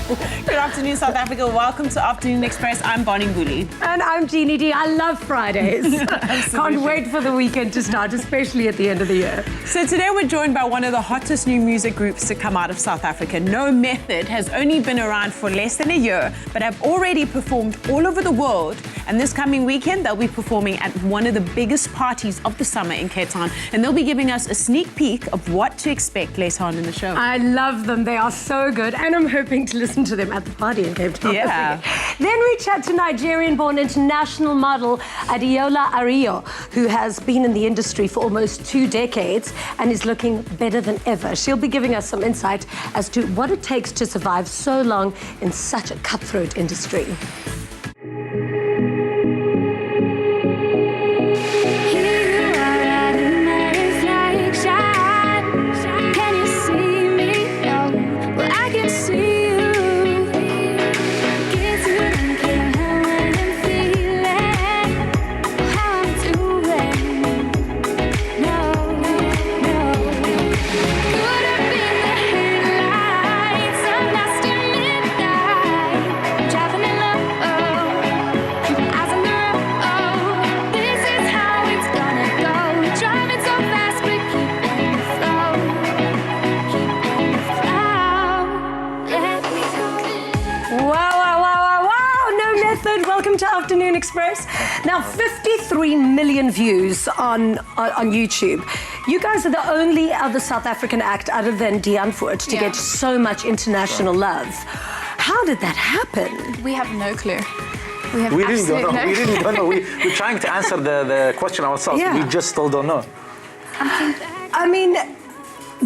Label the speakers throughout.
Speaker 1: Good afternoon, South Africa. Welcome to Afternoon Express. I'm Bonnie Nguli.
Speaker 2: And I'm Jeannie D. I love Fridays. Can't wait for the weekend to start, especially at the end of the year.
Speaker 1: So today we're joined by one of the hottest new music groups to come out of South Africa. No Method has only been around for less than a year, but have already performed all over the world. And this coming weekend, they'll be performing at one of the biggest parties of the summer in Cape Town. And they'll be giving us a sneak peek of what to expect later on in the show.
Speaker 2: I love them. They are so good. And I'm hoping to listen to them at the party in Cape Town.
Speaker 1: Yeah.
Speaker 2: Then we chat to Nigerian-born international model Adeola Ario, who has been in the industry for almost 2 decades and is looking better than ever. She'll be giving us some insight as to what it takes to survive so long in such a cutthroat industry. Welcome to Afternoon Express. Now, 53 million views on YouTube. You guys are the only other South African act other than Dian Foot to get so much international love. How did that happen?
Speaker 3: We have no clue.
Speaker 4: We really don't know. We really don't know. We're trying to answer the question ourselves.
Speaker 2: Yeah.
Speaker 4: We just still don't know.
Speaker 2: I mean,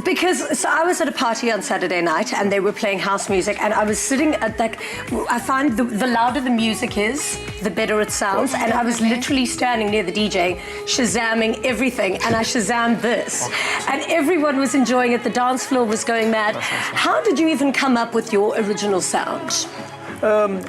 Speaker 2: because I was at a party on Saturday night and they were playing house music, and I was sitting at I find the louder the music is, the better it sounds, and I was literally standing near the DJ, shazamming everything, and I shazammed this. And everyone was enjoying it, the dance floor was going mad. How did you even come up with your original sound?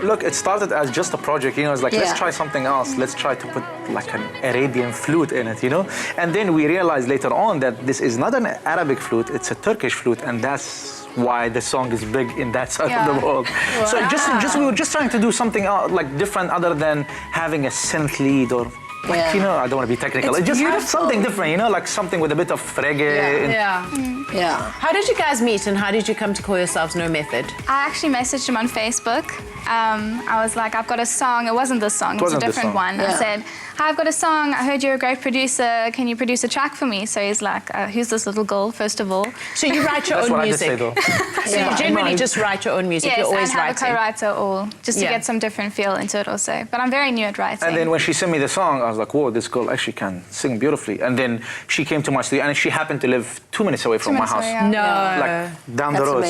Speaker 4: Look, it started as just a project, you know, it's like, let's try something else. Let's try to put like an Arabian flute in it, you know? And then we realized later on that this is not an Arabic flute, it's a Turkish flute, and that's why the song is big in that side of the world. Wow. So we were just trying to do something like different other than having a synth lead or like, you know, I don't want to be technical. It's just something different, you know, like something with a bit of reggae.
Speaker 1: Yeah. How did you guys meet and how did you come to call yourselves No Method?
Speaker 3: I actually messaged him on Facebook. I was like, I've got a song. It wasn't this song, it was a different one. I said, hi, I've got a song. I heard you're a great producer. Can you produce a track for me? So he's like, who's this little girl, first of all?
Speaker 1: So you write your own music?
Speaker 4: That's what I did say, though.
Speaker 1: So you generally just write your own music?
Speaker 3: Yes,
Speaker 1: You're always
Speaker 3: and have
Speaker 1: writing?
Speaker 3: a co-writer or just to get some different feel into it also. But I'm very new at writing.
Speaker 4: And then when she sent me the song, I was like, whoa, this girl actually can sing beautifully. And then she came to my studio, and she happened to live 2 minutes away from my house. Like down the road.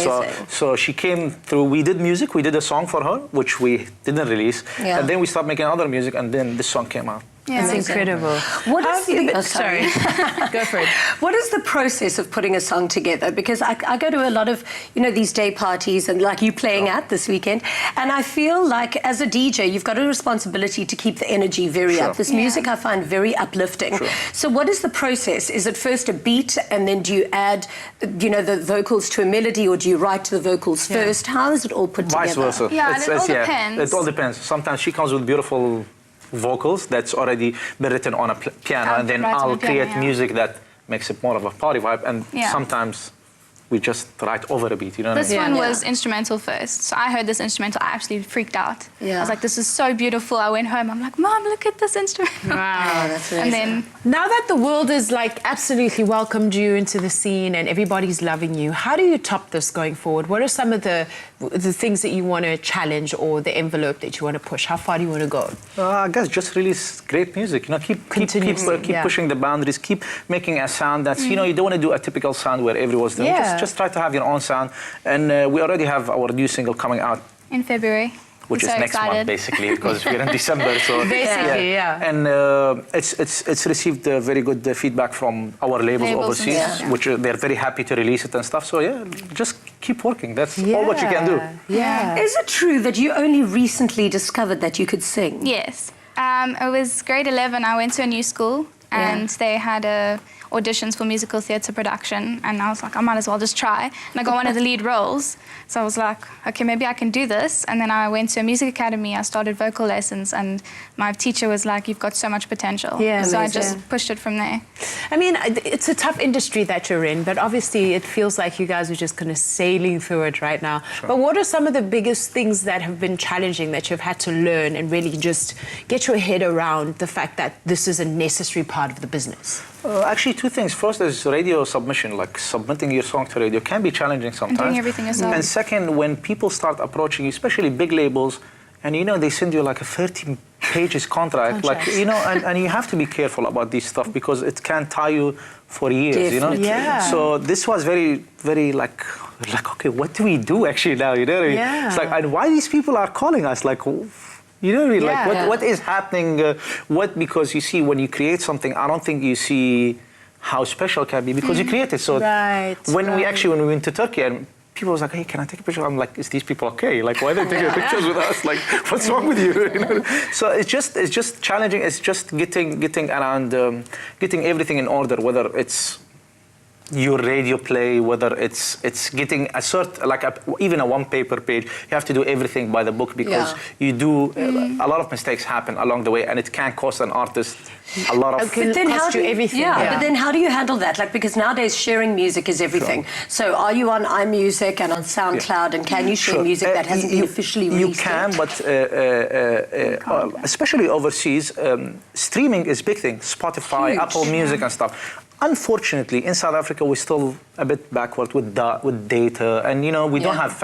Speaker 4: So she came through, we did music, we did a song for her, which we didn't release. And then we started making other music, and then this song came out.
Speaker 3: Yeah,
Speaker 1: that's incredible.
Speaker 2: What is
Speaker 1: sorry. Go for it.
Speaker 2: What is the process of putting a song together? Because I go to a lot of, you know, these day parties and like you playing at this weekend, and I feel like as a DJ, you've got a responsibility to keep the energy very up. This music I find very uplifting. So what is the process? Is it first a beat and then do you add, you know, the vocals to a melody, or do you write to the vocals first? How is it all put together?
Speaker 4: Vice versa.
Speaker 3: Yeah, it all depends.
Speaker 4: It all depends. Sometimes she comes with beautiful vocals that's already been written on a piano, and then I'll create music that makes it more of a party vibe, and sometimes we just write over a beat, you know what I mean?
Speaker 3: This one was instrumental first. So I heard this instrumental, I actually freaked out. I was like, this is so beautiful. I went home, I'm like, Mom, look at this instrumental.
Speaker 1: Wow,
Speaker 2: that's amazing.
Speaker 3: And then,
Speaker 1: now that the world has like absolutely welcomed you into the scene and everybody's loving you, how do you top this going forward? What are some of the things that you want to challenge, or the envelope that you want to push? How far do you want to go?
Speaker 4: I guess just release great music. You know, keep pushing the boundaries. Keep making a sound that's, you know, you don't want to do a typical sound where everyone's doing. Just try to have your own sound. And we already have our new single coming out
Speaker 3: in February.
Speaker 4: Which is next month, basically, because we're in December. So
Speaker 1: basically,
Speaker 4: And it's received very good feedback from our labels overseas, which they're very happy to release it and stuff. So just keep working. That's all what you can do.
Speaker 2: Is it true that you only recently discovered that you could sing?
Speaker 3: Yes. It was grade 11. I went to a new school, and they had auditions for musical theatre production, and I was like, I might as well just try. And I got one of the lead roles, so I was like, okay, maybe I can do this. And then I went to a music academy, I started vocal lessons, and my teacher was like, you've got so much potential.
Speaker 1: Yeah,
Speaker 3: so I
Speaker 1: amazing.
Speaker 3: just pushed it from there.
Speaker 1: I mean, it's a tough industry that you're in, but obviously it feels like you guys are just kind of sailing through it right now.
Speaker 4: Sure.
Speaker 1: But what are some of the biggest things that have been challenging that you've had to learn and really just get your head around the fact that this is a necessary part of the business?
Speaker 4: Actually, two things. First is radio submission, like submitting your song to radio can be challenging sometimes.
Speaker 3: And doing everything yourself.
Speaker 4: And second, when people start approaching you, especially big labels, and you know, they send you like a 30 pages contract, like, you know, and you have to be careful about this stuff because it can tie you for years, you know?
Speaker 1: Yeah.
Speaker 4: So this was very, very like, okay, what do we do actually now, you know what I mean?
Speaker 1: Yeah.
Speaker 4: It's like, and why these people are calling us, like, you know what I mean?
Speaker 1: Yeah.
Speaker 4: Like, what is happening? Because you see, when you create something, I don't think you see how special it can be because you create it. So when we went to Turkey and people was like, hey, can I take a picture? I'm like, is these people okay? Like, why are they taking pictures with us? Like, what's wrong with you? You know? So it's just challenging. It's just getting around, getting everything in order, whether it's your radio play, whether it's getting a even a one-paper page. You have to do everything by the book because you do, a lot of mistakes happen along the way and it can cost an artist a lot of...
Speaker 1: But then how do you everything?
Speaker 2: But then how do you handle that? Like, because nowadays sharing music is everything.
Speaker 4: Sure.
Speaker 2: So are you on iMusic and on SoundCloud and can you share music that hasn't been officially released?
Speaker 4: You can, but especially overseas, streaming is a big thing. Spotify,
Speaker 2: Huge.
Speaker 4: Apple Music and stuff. Unfortunately, in South Africa, we're still a bit backward with data, and you know we don't have.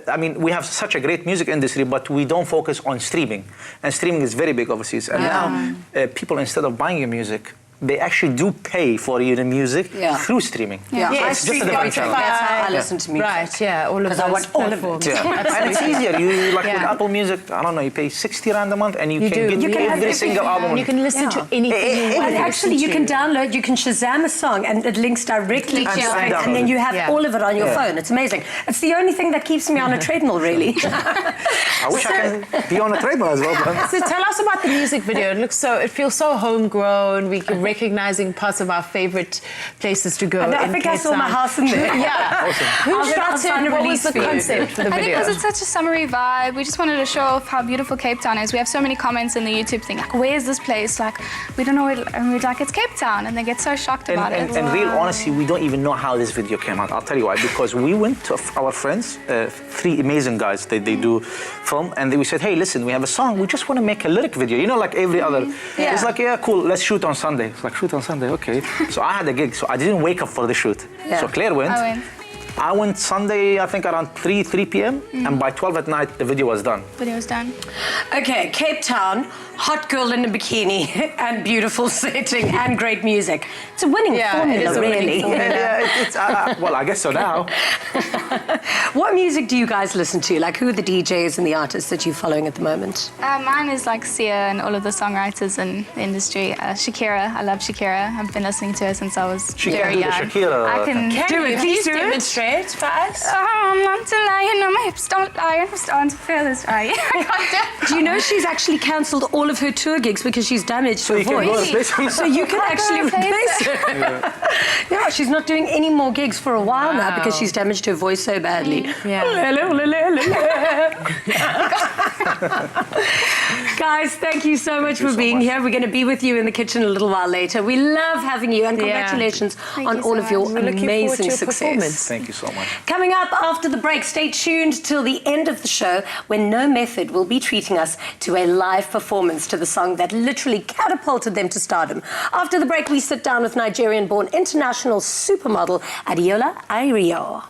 Speaker 4: I mean, we have such a great music industry, but we don't focus on streaming, and streaming is very big overseas. And now, people instead of buying your music, they actually do pay for your music through streaming. It's just a different channel.
Speaker 2: That's how I listen to music.
Speaker 1: Right, yeah, all of those
Speaker 2: I want all of it.
Speaker 1: platforms.
Speaker 4: And it's easier. You like with Apple Music, I don't know, you pay 60 rand a month and you can get every single album.
Speaker 1: And you can listen to anything you want.
Speaker 2: And actually, you can download, you can Shazam a song and it links directly to your phone, and then you have all of it on your phone. It's amazing. It's the only thing that keeps me on a treadmill, really.
Speaker 4: I wish I can be on a treadmill as well. But...
Speaker 1: So tell us about the music video. It feels so homegrown. We can recognizing parts of our favorite places to go.
Speaker 2: I think I saw my house in there.
Speaker 1: Yeah.
Speaker 4: Awesome.
Speaker 1: Who shot it? What was the concept for the
Speaker 3: I think
Speaker 1: video?
Speaker 3: because it's such a summery vibe, we just wanted to show off how beautiful Cape Town is. We have so many comments in the YouTube thing, like, where is this place? Like, we don't know it, and we're like, it's Cape Town, and they get so shocked about it.
Speaker 4: And real honesty, we don't even know how this video came out. I'll tell you why. Because we went to our friends, three amazing guys, they do film, and we said, hey, listen, we have a song, we just want to make a lyric video, you know, like every other. It's like, yeah, cool, let's shoot on Sunday. It's like, shoot on Sunday, okay. So I had a gig, so I didn't wake up for the shoot. So Claire went. I went Sunday, I think around 3 p.m. And by 12 at night, the video was done.
Speaker 3: Video was done.
Speaker 2: Okay, Cape Town, hot girl in a bikini and beautiful setting and great music. It's a winning formula,
Speaker 1: it is a
Speaker 2: really.
Speaker 1: winning formula.
Speaker 4: Well, I guess so now.
Speaker 2: What music do you guys listen to? Like, who are the DJs and the artists that you're following at the moment?
Speaker 3: Mine is like Sia and all of the songwriters in the industry. Shakira, I love Shakira. I've been listening to her since I was very young.
Speaker 4: Shakira.
Speaker 3: I can
Speaker 2: do it. Please do it.
Speaker 1: Demonstrate for us.
Speaker 3: I'm not lying, no, my hips don't lie. I'm starting to feel this right. I can't do it.
Speaker 2: Do you know she's actually cancelled all of her tour gigs because she's damaged her
Speaker 4: you can go
Speaker 2: voice?
Speaker 4: replace them.
Speaker 2: So you can actually replace her. Yeah, she's not doing any more gigs for a while now because she's damaged her voice so badly. Guys, thank you so much for being here. We're going to be with you in the kitchen a little while later. We love having you, and congratulations on all of your amazing success.
Speaker 4: Thank you so much.
Speaker 2: Coming up after the break, stay tuned till the end of the show when No Method will be treating us to a live performance to the song that literally catapulted them to stardom. After the break, we sit down with Nigerian-born international supermodel Adeola Ario.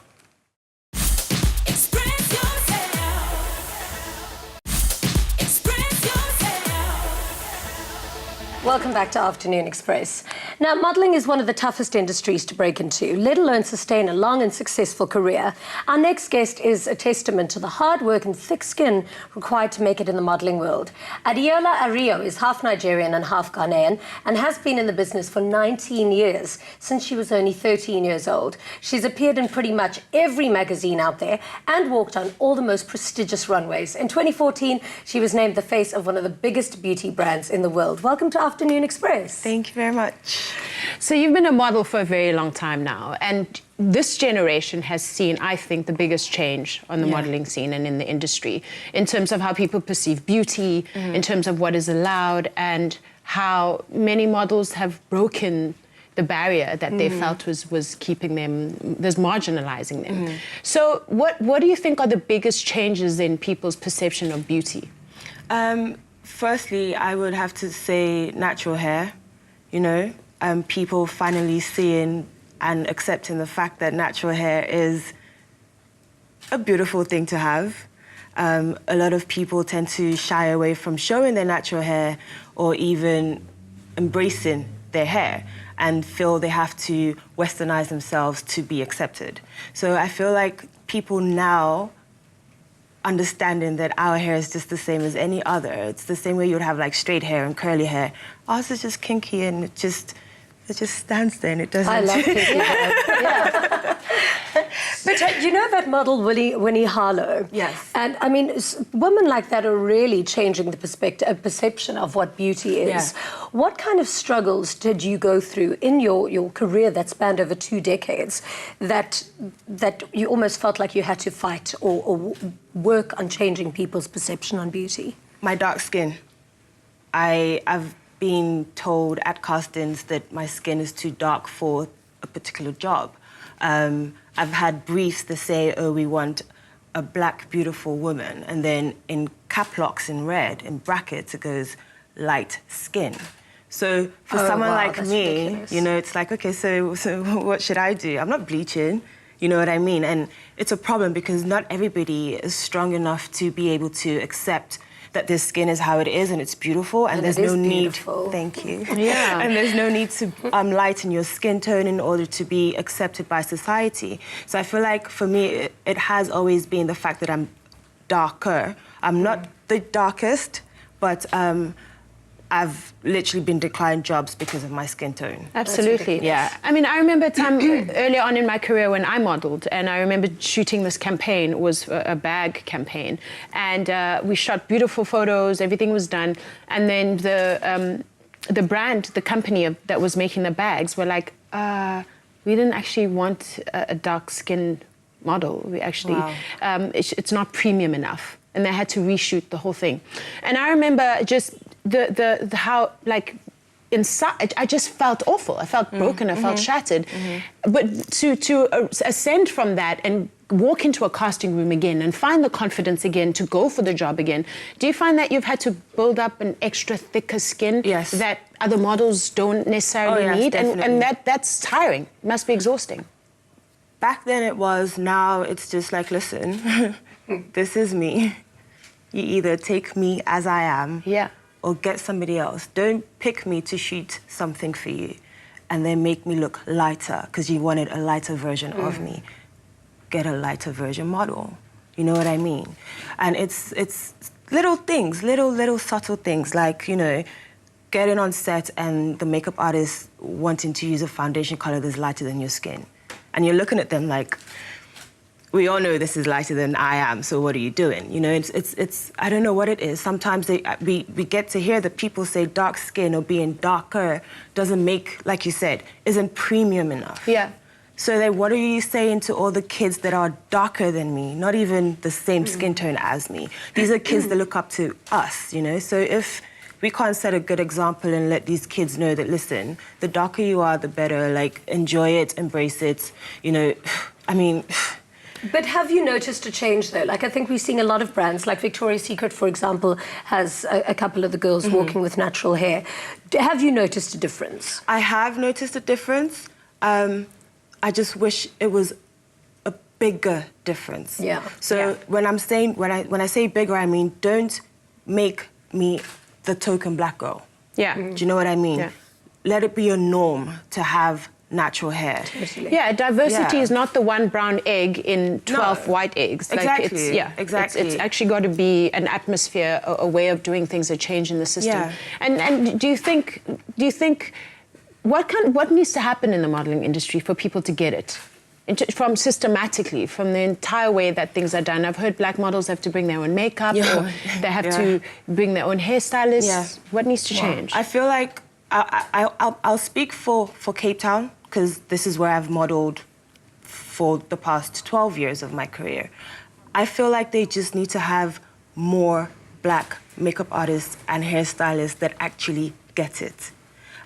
Speaker 2: Welcome back to Afternoon Express. Now, modelling is one of the toughest industries to break into, let alone sustain a long and successful career. Our next guest is a testament to the hard work and thick skin required to make it in the modelling world. Adeola Ario is half Nigerian and half Ghanaian and has been in the business for 19 years, since she was only 13 years old. She's appeared in pretty much every magazine out there and walked on all the most prestigious runways. In 2014, she was named the face of one of the biggest beauty brands in the world. Welcome to Afternoon Express.
Speaker 5: Thank you very much.
Speaker 1: So you've been a model for a very long time now, and this generation has seen, I think, the biggest change on the modeling scene and in the industry in terms of how people perceive beauty, in terms of what is allowed, and how many models have broken the barrier that they felt was keeping them, was marginalizing them. So what do you think are the biggest changes in people's perception of beauty?
Speaker 5: Firstly, I would have to say natural hair, you know. People finally seeing and accepting the fact that natural hair is a beautiful thing to have. A lot of people tend to shy away from showing their natural hair or even embracing their hair and feel they have to westernize themselves to be accepted. So I feel like people now understanding that our hair is just the same as any other. It's the same way you would have like straight hair and curly hair. Ours is just kinky and it just stands there and it doesn't.
Speaker 2: I love kinky hair. Yeah. But you know that model Winnie Harlow?
Speaker 5: Yes.
Speaker 2: And I mean, women like that are really changing the perception of what beauty is.
Speaker 5: Yeah.
Speaker 2: What kind of struggles did you go through in your career that spanned over 2 decades that you almost felt like you had to fight or work on changing people's perception on beauty?
Speaker 5: My dark skin. I've been told at castings that my skin is too dark for a particular job. I've had briefs that say, oh, we want a black, beautiful woman. And then in cap locks in red, in brackets, it goes light skin. So for someone like me, ridiculous. You know, it's like, okay, so what should I do? I'm not bleaching, you know what I mean? And it's a problem because not everybody is strong enough to be able to accept that their skin is how it is and it's beautiful and there's no need. Thank you.
Speaker 2: Yeah.
Speaker 5: And there's no need to lighten your skin tone in order to be accepted by society. So I feel like for me, it has always been the fact that I'm darker. I'm not the darkest, but I've literally been declined jobs because of my skin tone.
Speaker 1: Absolutely. Yeah. I mean, I remember a time earlier on in my career when I modeled, and I remember shooting this campaign. It was a bag campaign. And we shot beautiful photos, everything was done. And then the brand, the company that was making the bags were like, we didn't actually want a dark skin model. We actually, it's not premium enough. And they had to reshoot the whole thing. And I remember just the how, like, inside, I just felt awful. I felt broken, I felt shattered. But to ascend from that and walk into a casting room again and find the confidence again to go for the job again, do you find that you've had to build up an extra thicker skin that other models don't necessarily need?
Speaker 5: Definitely.
Speaker 1: And that's tiring. It must be exhausting.
Speaker 5: Back then it was, now it's just like, listen, this is me. You either take me as I am or get somebody else. Don't pick me to shoot something for you and then make me look lighter because you wanted a lighter version of me. Get a lighter version model. You know what I mean? And it's little things, little subtle things like, you know, getting on set and the makeup artist wanting to use a foundation color that's lighter than your skin. And you're looking at them like, we all know this is lighter than I am, so what are you doing? You know, it's I don't know what it is. Sometimes we get to hear that people say dark skin or being darker doesn't make, like you said, isn't premium enough.
Speaker 1: Yeah.
Speaker 5: So then what are you saying to all the kids that are darker than me, not even the same skin tone as me? These are kids that look up to us, you know? So if we can't set a good example and let these kids know that, listen, the darker you are, the better, like, enjoy it, embrace it, you know, I mean...
Speaker 2: But have you noticed a change, though? Like, I think we're seeing a lot of brands, like Victoria's Secret, for example, has a couple of the girls walking with natural hair. Have you noticed a difference?
Speaker 5: I have noticed a difference. I just wish it was a bigger difference.
Speaker 2: Yeah.
Speaker 5: So when I'm saying, when I say bigger, I mean, don't make me the token black girl.
Speaker 1: Yeah.
Speaker 5: Do you know what I mean?
Speaker 1: Yeah.
Speaker 5: Let it be a norm to have natural hair.
Speaker 1: Yeah, diversity is not the one brown egg in 12 white eggs. Like,
Speaker 5: exactly.
Speaker 1: Exactly. It's actually got to be an atmosphere, a way of doing things, a change in the system.
Speaker 5: Yeah.
Speaker 1: And do you think what needs to happen in the modeling industry for people to get it? From systematically, from the entire way that things are done. I've heard black models have to bring their own makeup or they have to bring their own hairstylist.
Speaker 5: Yeah.
Speaker 1: What needs to change?
Speaker 5: I feel like I'll speak for Cape Town, because this is where I've modeled for the past 12 years of my career. I feel like they just need to have more black makeup artists and hairstylists that actually get it.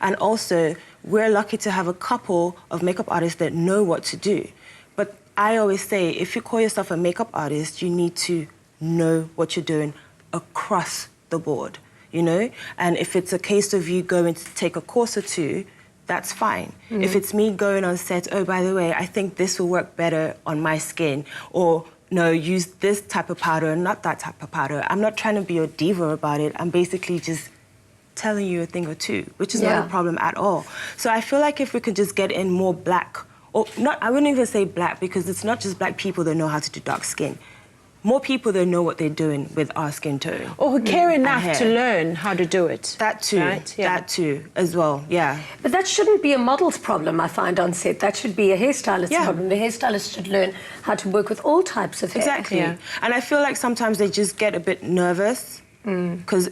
Speaker 5: And also, we're lucky to have a couple of makeup artists that know what to do. But I always say, if you call yourself a makeup artist, you need to know what you're doing across the board, you know? And if it's a case of you going to take a course or two, that's fine. If it's me going on set, oh, by the way, I think this will work better on my skin, or no, use this type of powder and not that type of powder. I'm not trying to be a diva about it. I'm basically just telling you a thing or two, which is not a problem at all. So I feel like if we could just get in more black, or not, I wouldn't even say black, because it's not just black people that know how to do dark skin. More people that know what they're doing with our skin tone.
Speaker 1: Or who care enough to learn how to do it.
Speaker 5: That too,
Speaker 1: right? Yeah.
Speaker 5: that too, as well, yeah.
Speaker 2: But that shouldn't be a model's problem, I find, on set. That should be a hairstylist's problem. The hairstylist should learn how to work with all types of hair.
Speaker 5: Exactly. Yeah. And I feel like sometimes they just get a bit nervous, because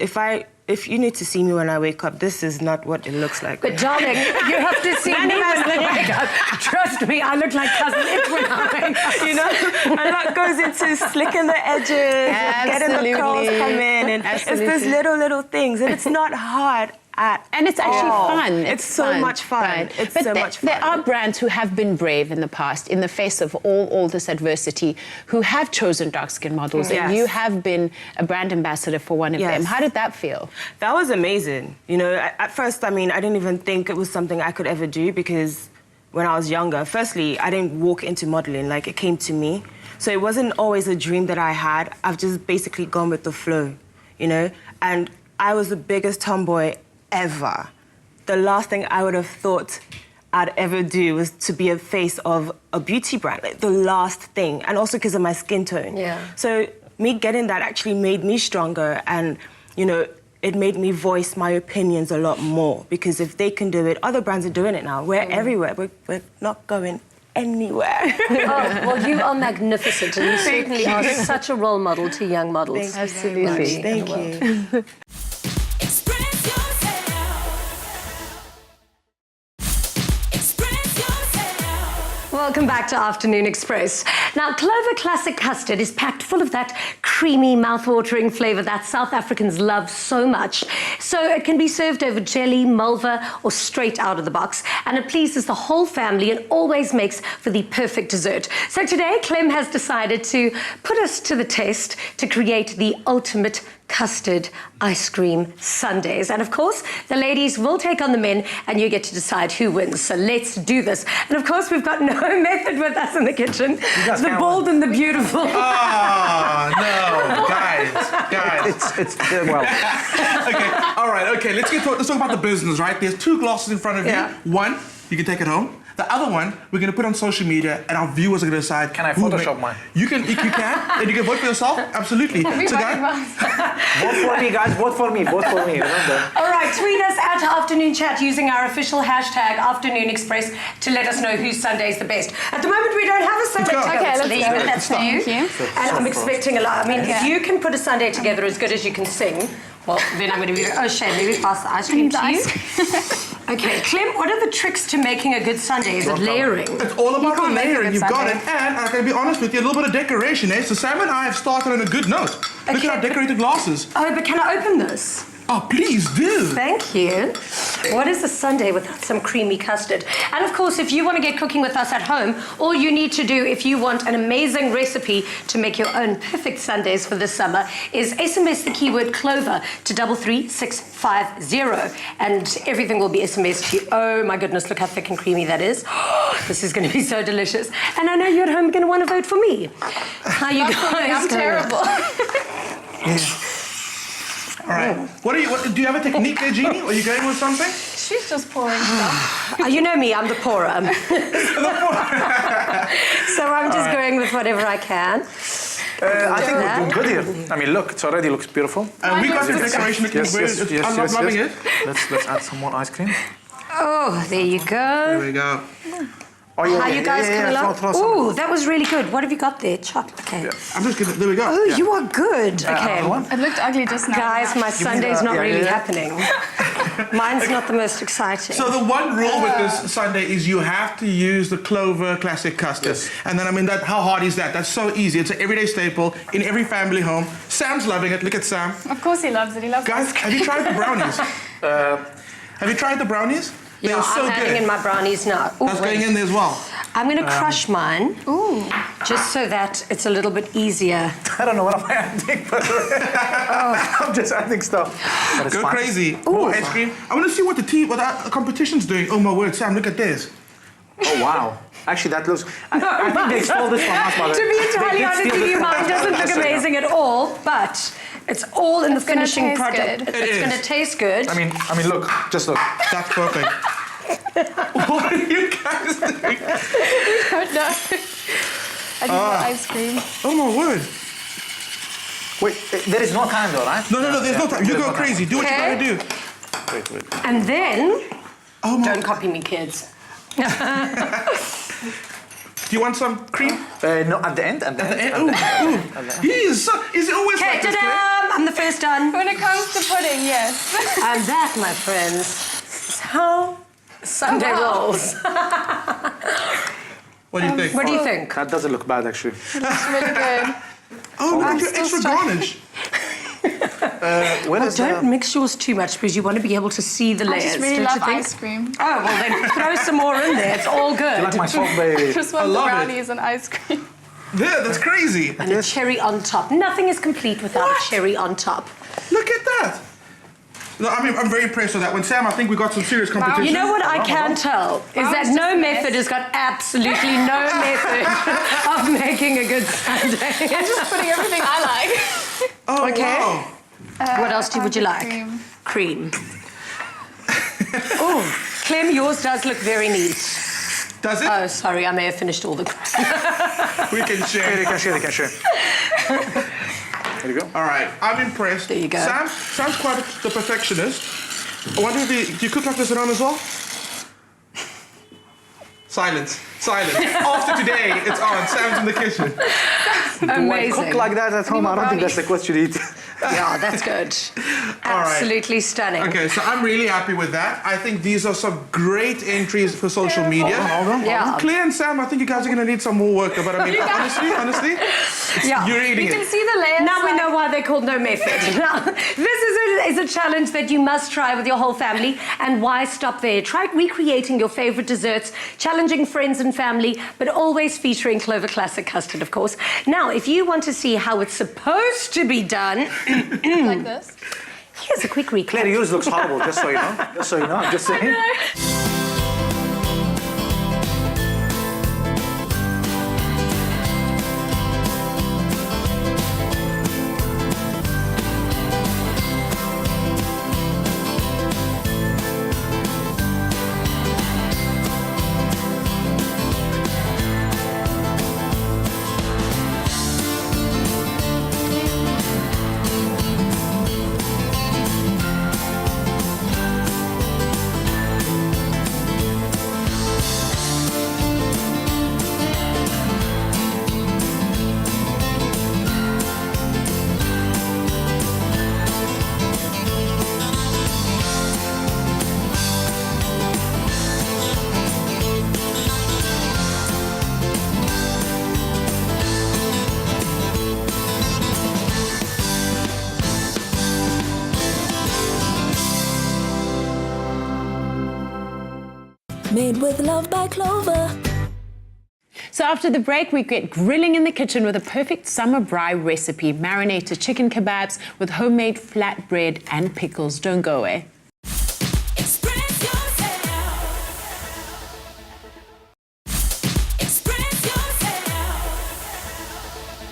Speaker 5: if you need to see me when I wake up, this is not what it looks like.
Speaker 2: But darling, you have to see me when I wake up. Trust me, I look like Cousin It when I wake up.
Speaker 5: You know, a lot goes into slicking the edges, getting the curls come in, and it's those little things, and it's not hard
Speaker 1: and it's actually fun.
Speaker 5: It's so
Speaker 1: fun.
Speaker 5: much fun.
Speaker 1: Right.
Speaker 5: It's
Speaker 1: but
Speaker 5: so much fun.
Speaker 1: There are brands who have been brave in the past, in the face of all this adversity, who have chosen dark skin models, and you have been a brand ambassador for one of them. How did that feel?
Speaker 5: That was amazing. You know, at first, I mean, I didn't even think it was something I could ever do, because when I was younger, firstly, I didn't walk into modeling, like it came to me. So it wasn't always a dream that I had. I've just basically gone with the flow, you know? And I was the biggest tomboy ever. The last thing I would have thought I'd ever do was to be a face of a beauty brand, like the last thing, and also because of my skin tone.
Speaker 2: Yeah.
Speaker 5: So me getting that actually made me stronger, and, you know, it made me voice my opinions a lot more, because if they can do it, other brands are doing it now. We're everywhere. We're not going anywhere.
Speaker 2: Well, you are magnificent, and you certainly are such a role model to young models.
Speaker 1: Absolutely.
Speaker 5: Thank you.
Speaker 2: Welcome back to Afternoon Express. Now, Clover Classic Custard is packed full of that creamy, mouth-watering flavour that South Africans love so much. So it can be served over jelly, mulva, or straight out of the box. And it pleases the whole family and always makes for the perfect dessert. So today, Clem has decided to put us to the test to create the ultimate custard ice cream sundaes. And of course, the ladies will take on the men, and you get to decide who wins. So let's do this. And of course, we've got no method with us in the kitchen. The bold and the beautiful.
Speaker 6: Oh, no, guys.
Speaker 4: It's well.
Speaker 6: Okay, all right, okay, let's talk about the business, right? There's 2 glasses in front of you. One, you can take it home. The other one, we're going to put on social media, and our viewers are going to decide.
Speaker 4: Can I Photoshop mine?
Speaker 6: You can, and you can vote for yourself. Absolutely. So, guys,
Speaker 4: vote for me, guys. Vote for me. Vote for me. Remember.
Speaker 2: All right, tweet us at Afternoon Chat using our official hashtag Afternoon Express to let us know whose Sunday is the best. At the moment, we don't have a Sunday together.
Speaker 3: Okay, let's
Speaker 2: Lee,
Speaker 3: go.
Speaker 2: but that's for you.
Speaker 3: Thank you.
Speaker 2: And I'm expecting a lot. I mean, if you can put a Sunday together as good as you can sing, well, then I'm going to be. Oh, Shane, let me pass the ice cream to you. Okay, Clem, what are the tricks to making a good sundae? Is it layering?
Speaker 6: it's all about the layering. You've got
Speaker 3: sundae.
Speaker 6: it. And I'm going to be honest with you, a little bit of decoration, eh? So Sam and I have started on a good note. Look at our decorated glasses.
Speaker 2: Oh, but can I open this?
Speaker 6: Oh, please do.
Speaker 2: Thank you. What is a sundae without some creamy custard? And of course, if you want to get cooking with us at home, all you need to do if you want an amazing recipe to make your own perfect sundaes for this summer is SMS the keyword Clover to 33650, and everything will be SMS'd to you. Oh my goodness, look how thick and creamy that is. This is going to be so delicious. And I know you at home are going to want to vote for me. How you guys?
Speaker 3: I'm terrible.
Speaker 6: All right. Do you have a technique there, Jeannie? Are you going with something?
Speaker 3: She's just pouring stuff.
Speaker 2: You know me, I'm the pourer. So I'm just going with whatever I can.
Speaker 4: I think we're doing good here. I mean, look, it already looks beautiful.
Speaker 6: And we got the decoration looking great. I'm loving it.
Speaker 4: Let's add some more ice cream.
Speaker 2: Oh, there you go.
Speaker 6: There we go.
Speaker 2: How you guys coming along?
Speaker 4: throw some.
Speaker 2: Ooh, that was really good. What have you got there? Chop. Okay.
Speaker 6: I'm just gonna. There we go.
Speaker 2: Oh,
Speaker 6: Yeah.
Speaker 2: you are good. Okay.
Speaker 3: It looked ugly just now.
Speaker 2: Guys, my Sunday's not
Speaker 4: yeah,
Speaker 2: really
Speaker 4: yeah.
Speaker 2: happening. Mine's not the most exciting.
Speaker 6: So the one rule with this Sunday is you have to use the Clover Classic custard.
Speaker 4: Yes.
Speaker 6: And then, I mean, how hard is that? That's so easy. It's an everyday staple in every family home. Sam's loving it. Look at Sam.
Speaker 3: Of course he loves it. He loves
Speaker 6: Guys,
Speaker 3: it.
Speaker 6: have you tried the brownies? Have you tried the brownies? They
Speaker 2: yeah,
Speaker 6: are so
Speaker 2: I'm
Speaker 6: good.
Speaker 2: adding in my brownies now. Ooh,
Speaker 6: That's going
Speaker 2: wait.
Speaker 6: in there as well.
Speaker 2: I'm going to crush mine. Ooh. Just so that it's a little bit easier.
Speaker 4: I don't know what I'm adding, but I'm just adding stuff. But it's
Speaker 6: Go
Speaker 4: fine.
Speaker 6: crazy. More ice cream. I want to see what the competition's doing. Oh my word, Sam, look at this.
Speaker 4: Oh wow. Actually, that looks. I think they stole this from us, mother.
Speaker 2: To be entirely
Speaker 4: They did
Speaker 2: honest
Speaker 4: steal
Speaker 2: with
Speaker 4: this
Speaker 2: you,
Speaker 4: from
Speaker 2: mine
Speaker 4: us,
Speaker 2: doesn't
Speaker 4: but
Speaker 2: look
Speaker 4: just so you know.
Speaker 2: amazing at all, but it's all in the
Speaker 3: gonna
Speaker 2: finishing
Speaker 3: taste
Speaker 2: product.
Speaker 3: good.
Speaker 2: It's
Speaker 6: is.
Speaker 2: going to taste good.
Speaker 4: I mean, look, just look.
Speaker 6: That's perfect. What are you guys doing?
Speaker 3: No. I just want ice cream.
Speaker 6: Oh my word.
Speaker 4: Wait, there is no time though, right?
Speaker 6: No, there's no time. You
Speaker 4: There's
Speaker 6: go
Speaker 4: no time.
Speaker 6: crazy. Do what
Speaker 2: Okay.
Speaker 6: you gotta do.
Speaker 4: Wait.
Speaker 2: And then,
Speaker 6: Oh my.
Speaker 2: don't copy me, kids.
Speaker 6: Do you want some cream?
Speaker 4: No, at the end. At the end.
Speaker 6: Ooh. He is always
Speaker 2: Okay,
Speaker 6: like this, Claire.
Speaker 2: ta-da! I'm the first done.
Speaker 3: When it comes to pudding, yes.
Speaker 2: And that, my friends, is how Sunday rolls.
Speaker 6: What do you think?
Speaker 2: What do you think?
Speaker 4: That doesn't look bad, actually.
Speaker 3: It's really good.
Speaker 6: Oh, look at
Speaker 3: I'm
Speaker 6: your
Speaker 3: still
Speaker 6: extra
Speaker 3: struggling.
Speaker 6: garnish.
Speaker 4: Where is
Speaker 2: Don't
Speaker 4: the...
Speaker 2: mix yours too much because you want to be able to see the
Speaker 3: I
Speaker 2: layers.
Speaker 3: just really
Speaker 2: don't
Speaker 3: love
Speaker 2: you think?
Speaker 3: ice cream.
Speaker 2: Oh, well then throw some more in there. It's all good.
Speaker 4: Like my Salt Bay.
Speaker 3: Just want the
Speaker 6: love it.
Speaker 3: brownies and ice cream.
Speaker 6: Yeah, that's crazy.
Speaker 2: And a cherry on top. Nothing is complete without a cherry on top.
Speaker 6: Look at that. No, I mean, I'm very impressed with that one. Sam, I think we got some serious competition.
Speaker 2: You know what I can tell is that
Speaker 3: it's just
Speaker 2: no
Speaker 3: a mess.
Speaker 2: method has got absolutely no method of making a good Sunday.
Speaker 3: I'm just putting everything I like.
Speaker 6: Oh,
Speaker 2: Okay.
Speaker 6: wow.
Speaker 2: What else would you like?
Speaker 3: Cream.
Speaker 2: Cream. Oh, Clem, yours does look very neat.
Speaker 6: Does it?
Speaker 2: Oh, sorry, I may have finished all the cream.
Speaker 6: We can
Speaker 4: Here,
Speaker 6: share.
Speaker 4: you can share. There you go.
Speaker 6: All right, I'm impressed.
Speaker 2: There you go.
Speaker 6: Sam's quite the perfectionist. I wonder if do you cook like this at home as well? Silence. After today, it's on. Sam's in the kitchen.
Speaker 4: Do I
Speaker 2: Amazing.
Speaker 4: cook like that at home? I don't think that's the question you eat.
Speaker 2: Yeah, that's good.
Speaker 6: All right.
Speaker 2: Absolutely stunning.
Speaker 6: Okay, so I'm really happy with that. I think these are some great entries for social media.
Speaker 2: Yeah.
Speaker 6: Claire and Sam, I think you guys are going to need some more work. But I mean, honestly,
Speaker 2: Yeah.
Speaker 6: you're eating
Speaker 3: You can
Speaker 6: it.
Speaker 3: see the layers.
Speaker 2: Now we
Speaker 3: like-
Speaker 2: know why they're called No Method. Now, this is a challenge that you must try with your whole family. And why stop there? Try recreating your favorite desserts, challenging friends and family, but always featuring Clover Classic custard, of course. Now, if you want to see how it's supposed to be done,
Speaker 3: like this.
Speaker 2: here's a quick recap.
Speaker 4: Claire, yours looks horrible, just so you know. I'm just saying.
Speaker 7: Made with love by Clover.
Speaker 1: So after the break, we get grilling in the kitchen with a perfect summer braai recipe, marinated chicken kebabs with homemade flatbread and pickles. Don't go away.
Speaker 7: Express yourself. Express yourself.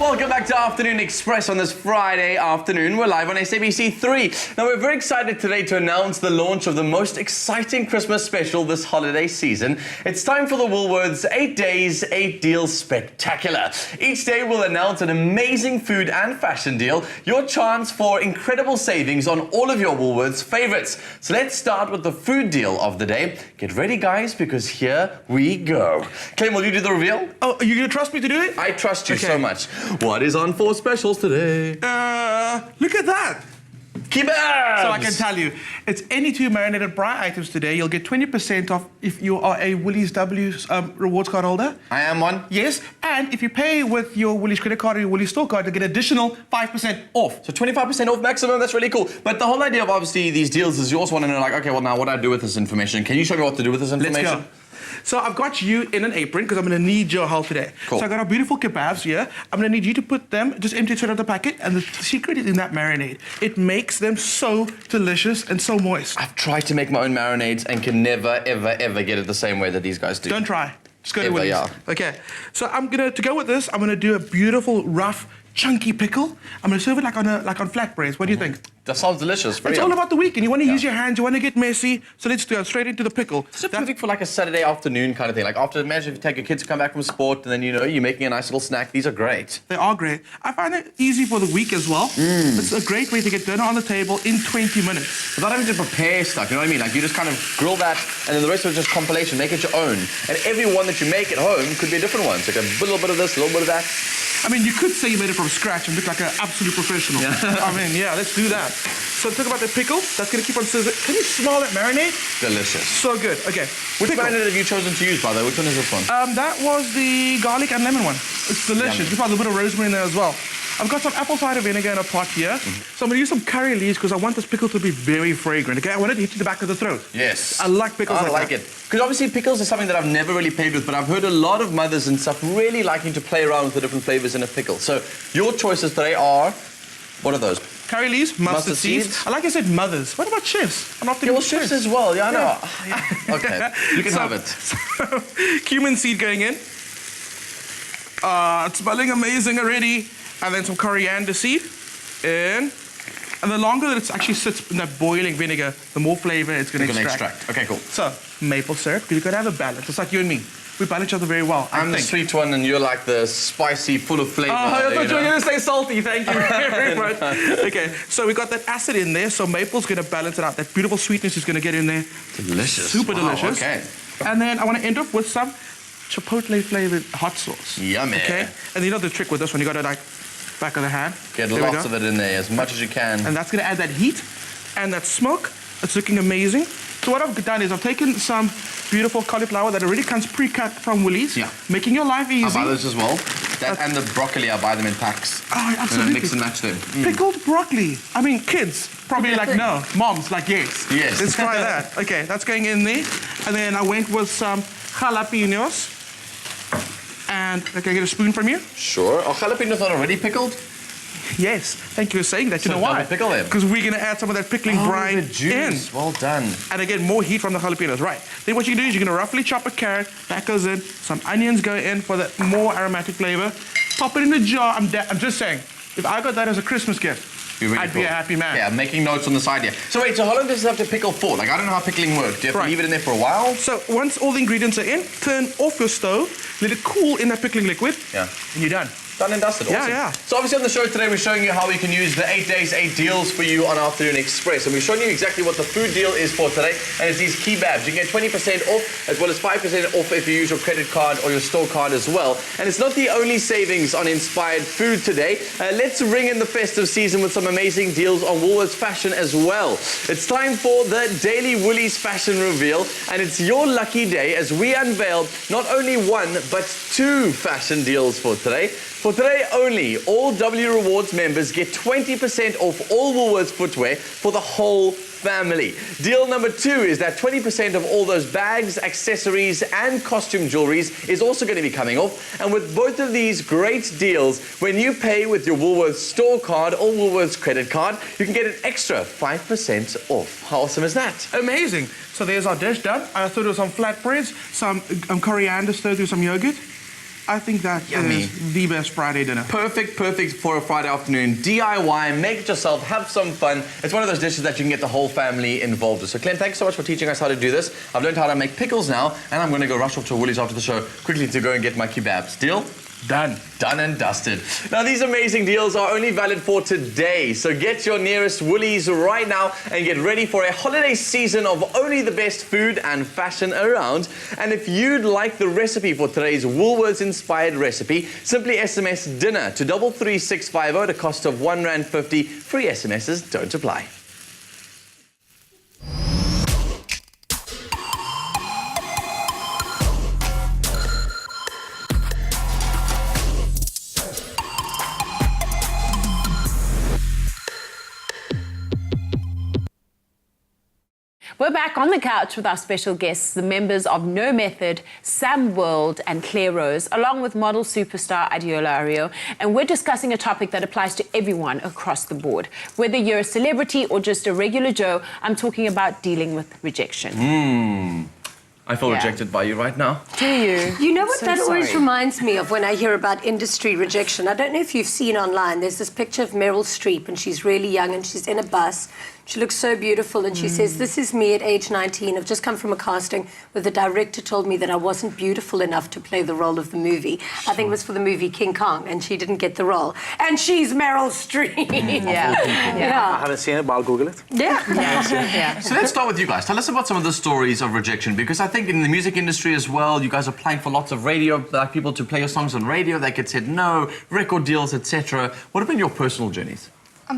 Speaker 8: Welcome back to Afternoon Express on this Friday afternoon. We're live on SABC3. Now, we're very excited today to announce the launch of the most exciting Christmas special this holiday season. It's time for the Woolworths 8 Days, 8 Deals Spectacular. Each day, we'll announce an amazing food and fashion deal, your chance for incredible savings on all of your Woolworths favorites. So let's start with the food deal of the day. Get ready, guys, because here we go. Clem, will you do the reveal?
Speaker 6: Oh, are you going to trust me to do it?
Speaker 8: I trust you
Speaker 6: Okay.
Speaker 8: so much. What is on for specials today?
Speaker 6: Look at that.
Speaker 8: Kebabs!
Speaker 6: So I can tell you, it's any 2 marinated braai items today. You'll get 20% off if you are a Woolies W rewards card holder.
Speaker 8: I am one.
Speaker 6: Yes, and if you pay with your Woolies credit card or your Woolies store card, you'll get additional 5% off.
Speaker 8: So 25% off maximum, that's really cool. But the whole idea of obviously these deals is you also want to know, like, okay, well, now what do I do with this information? Can you show me what to do with this information?
Speaker 6: Let's go. So I've got you in an apron because I'm going to need your help today.
Speaker 8: Cool.
Speaker 6: So I've got our beautiful kebabs here. I'm going to need you to put them, just empty it straight out the packet, and the secret is in that marinade. It makes them so delicious and so moist.
Speaker 8: I've tried to make my own marinades and can never, ever, ever get it the same way that these guys do.
Speaker 6: Don't try. Just go to
Speaker 8: Ever,
Speaker 6: Woolies.
Speaker 8: yeah.
Speaker 6: Okay. So to go with this, I'm going to do a beautiful, rough, chunky pickle. I'm going to serve it like on flatbreads. What do you think?
Speaker 8: That sounds delicious. Very
Speaker 6: It's all
Speaker 8: yum.
Speaker 6: about the weekend. You want to use your hands. You want to get messy. So let's go straight into the pickle.
Speaker 8: It's perfect for like a Saturday afternoon kind of thing. Like after, imagine if you take your kids to come back from sport and then, you know, you're making a nice little snack. These are great.
Speaker 6: They are great. I find it easy for the week as well. It's a great way to get dinner on the table in 20 minutes.
Speaker 8: Without having to prepare stuff, you know what I mean? Like you just kind of grill that and then the rest of it is just compilation. Make it your own. And every one that you make at home could be a different one. So like a little bit of this, a little bit of that.
Speaker 6: I mean, you could say you made it from scratch and look like an absolute professional.
Speaker 8: Yeah.
Speaker 6: I mean, yeah, let's do that. So talk about the pickle. That's going to keep on sizzling. Can you smell that marinade?
Speaker 8: Delicious.
Speaker 6: So good. Okay.
Speaker 8: Which
Speaker 6: pickle.
Speaker 8: marinade have you chosen to use, by the way? Which one is this one?
Speaker 6: That was the garlic and lemon one. It's delicious.
Speaker 8: Yummy.
Speaker 6: We've got a little bit of rosemary in there as well. I've got some apple cider vinegar in a pot here. So I'm going to use some curry leaves because I want this pickle to be very fragrant. Okay, I want it to hit you in the back of the throat.
Speaker 8: Yes.
Speaker 6: I like pickles
Speaker 8: I
Speaker 6: like
Speaker 8: like
Speaker 6: that.
Speaker 8: it. Because obviously pickles is something that I've never really played with, but I've heard a lot of mothers and stuff really liking to play around with the different flavors in a pickle. So your choices today are, what are those?
Speaker 6: Curry leaves, mustard seeds. I like I said, mothers. What about chefs? I'm often
Speaker 8: Your
Speaker 6: with chefs
Speaker 8: chefs as well, yeah, I know. Yeah. Okay, you can have it.
Speaker 6: Cumin seed going in. It's smelling amazing already. And then some coriander seed in. And the longer that it actually sits in that boiling vinegar, the more flavor it's going to extract.
Speaker 8: Okay, cool.
Speaker 6: So, maple syrup, because you've got to have a balance. It's like you and me. We balance each other very well.
Speaker 8: I'm the
Speaker 6: think.
Speaker 8: sweet one and you're like the spicy, full of flavor.
Speaker 6: Oh, I thought you were
Speaker 8: know?
Speaker 6: going to say salty. Thank you very much. Okay, so we got that acid in there, so maple's going to balance it out. That beautiful sweetness is going to get in there.
Speaker 8: Delicious.
Speaker 6: Super
Speaker 8: Wow,
Speaker 6: delicious.
Speaker 8: okay.
Speaker 6: And then I want to end off with some chipotle flavored hot sauce.
Speaker 8: Yummy.
Speaker 6: Okay, and you know the trick with this one, you got to like back of the hand.
Speaker 8: Get
Speaker 6: There we
Speaker 8: lots
Speaker 6: go.
Speaker 8: of it in there, as much as you can.
Speaker 6: And that's going to add that heat and that smoke. It's looking amazing. So what I've done is I've taken some beautiful cauliflower that already comes pre-cut from Woolies.
Speaker 8: Yeah.
Speaker 6: Making your life easy.
Speaker 8: I buy those as well. That and the broccoli, I buy them in packs.
Speaker 6: Oh,
Speaker 8: And
Speaker 6: absolutely.
Speaker 8: I mix and match them.
Speaker 6: Pickled broccoli. I mean, kids probably like no. Moms like yes.
Speaker 8: Yes.
Speaker 6: Let's try that. Okay, that's going in there. And then I went with some jalapenos. And can I get a spoon from you?
Speaker 8: Sure. Are jalapenos not already pickled?
Speaker 6: Yes. Thank you for saying that. You
Speaker 8: So
Speaker 6: know why?
Speaker 8: double pickle them.
Speaker 6: Because we're going to add some of that pickling brine
Speaker 8: the juice.
Speaker 6: in.
Speaker 8: Well done.
Speaker 6: And again, more heat from the jalapenos. Right. Then what you do is you're going to roughly chop a carrot. That goes in. Some onions go in for the more aromatic flavor. Pop it in the jar. I'm just saying, if I got that as a Christmas gift,
Speaker 8: Really
Speaker 6: I'd be a happy man.
Speaker 8: Yeah, making notes on the side here. So wait, so how long does it have to pickle for? Like, I don't know how pickling works. Do you have
Speaker 6: Right.
Speaker 8: to leave it in there for a while?
Speaker 6: So once all the ingredients are in, turn off your stove, let it cool in that pickling liquid,
Speaker 8: Yeah.
Speaker 6: and you're done.
Speaker 8: Done and dusted.
Speaker 6: Yeah,
Speaker 8: Awesome.
Speaker 6: yeah.
Speaker 8: So obviously on the show today, we're showing you how you can use the 8 days, 8 deals for you on Afternoon Express. And we're showing you exactly what the food deal is for today. And it's these kebabs. You can get 20% off, as well as 5% off if you use your credit card or your store card as well. And it's not the only savings on inspired food today. Let's ring in the festive season with some amazing deals on Woolworths fashion as well. It's time for the Daily Woolies Fashion Reveal. And it's your lucky day as we unveil not only one, but 2 fashion deals for today. For today only, all W Rewards members get 20% off all Woolworths footwear for the whole family. Deal number 2 is that 20% of all those bags, accessories, and costume jewelries is also going to be coming off. And with both of these great deals, when you pay with your Woolworths store card or Woolworths credit card, you can get an extra 5% off. How awesome is that?
Speaker 6: Amazing. So there's our dish done. I threw some flatbreads, some coriander stirred through some yogurt. I think that
Speaker 8: Yummy.
Speaker 6: is the best Friday dinner.
Speaker 8: Perfect for a Friday afternoon. DIY, make it yourself, have some fun. It's one of those dishes that you can get the whole family involved with. So Clem, thanks so much for teaching us how to do this. I've learned how to make pickles now, and I'm going to go rush off to Woolies after the show quickly to go and get my kebabs. Deal?
Speaker 6: Done.
Speaker 8: Done and dusted. Now, these amazing deals are only valid for today. So get your nearest Woolies right now and get ready for a holiday season of only the best food and fashion around. And if you'd like the recipe for today's Woolworths-inspired recipe, simply SMS DINNER to 33650 at a cost of R1.50. Free SMSs don't apply.
Speaker 1: We're back on the couch with our special guests, the members of No Method, Sam World and Claire Rose, along with model superstar Adiola Ario. And we're discussing a topic that applies to everyone across the board. Whether you're a celebrity or just a regular Joe, I'm talking about dealing with rejection.
Speaker 8: I feel rejected by you right now.
Speaker 1: Do you?
Speaker 2: You know what
Speaker 1: So
Speaker 2: that always
Speaker 1: sorry.
Speaker 2: reminds me of when I hear about industry rejection? I don't know if you've seen online, there's this picture of Meryl Streep and she's really young and she's in a bus. She looks so beautiful and she says, this is me at age 19. I've just come from a casting where the director told me that I wasn't beautiful enough to play the role of the movie. I think it was for the movie King Kong and she didn't get the role. And she's Meryl Streep.
Speaker 1: Yeah.
Speaker 4: I haven't seen it, but I'll Google it.
Speaker 1: Yeah.
Speaker 8: So let's start with you guys. Tell us about some of the stories of rejection, because I think in the music industry as well, you guys are applying for lots of radio, like people to play your songs on radio. They get said no, record deals, etc. What have been your personal journeys?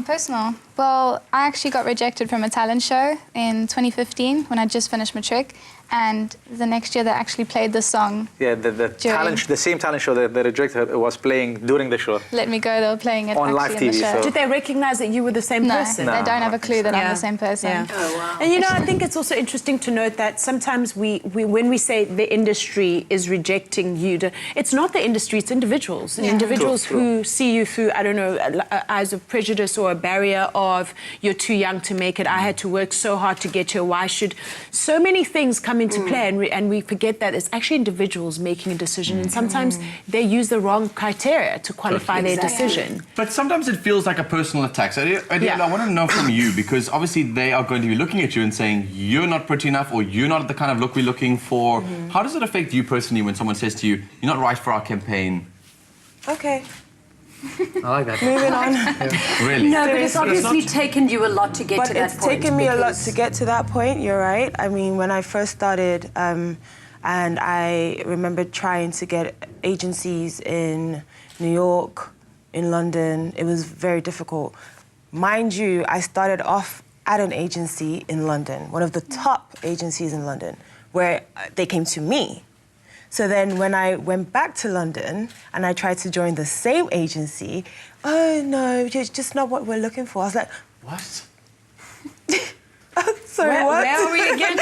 Speaker 3: Personal. Well, I actually got rejected from a talent show in 2015 when I just finished matric, and the next year they actually played the song.
Speaker 4: Yeah, the same talent show that they rejected was playing during the show.
Speaker 3: Let Me Go, they were playing it
Speaker 4: On
Speaker 3: actually
Speaker 4: live
Speaker 3: in the
Speaker 4: TV,
Speaker 3: show.
Speaker 4: so-
Speaker 1: Did they recognize that you were the same
Speaker 3: No,
Speaker 1: person?
Speaker 3: they don't have a clue that I'm the same person.
Speaker 1: Yeah.
Speaker 2: Oh, wow.
Speaker 1: And you know, I think it's also interesting to note that sometimes we when we say the industry is rejecting you, it's not the industry, it's individuals. And individuals who see you through, I don't know, eyes of prejudice or a barrier of you're too young to make it, I had to work so hard to get here, why should... So many things come into play and we forget that it's actually individuals making a decision and sometimes they use the wrong criteria to qualify their decision.
Speaker 8: But sometimes it feels like a personal attack. So I want to know from you, because obviously they are going to be looking at you and saying you're not pretty enough or you're not the kind of look we're looking for. How does it affect you personally when someone says to you, you're not right for our campaign?
Speaker 5: Okay,
Speaker 8: I like that.
Speaker 5: moving on.
Speaker 8: Really?
Speaker 2: No, but it's obviously taken you a lot to get
Speaker 5: But
Speaker 2: to that
Speaker 5: it's
Speaker 2: point.
Speaker 5: taken me a lot
Speaker 2: because-
Speaker 5: to get to that point, you're right. I mean, when I first started, and I remember trying to get agencies in New York, in London, it was very difficult. Mind you, I started off at an agency in London, one of the top agencies in London, where they came to me. So then when I went back to London and I tried to join the same agency, oh no, it's just not what we're looking for. I was like,
Speaker 8: What?
Speaker 5: sorry, what?
Speaker 1: Where are we again?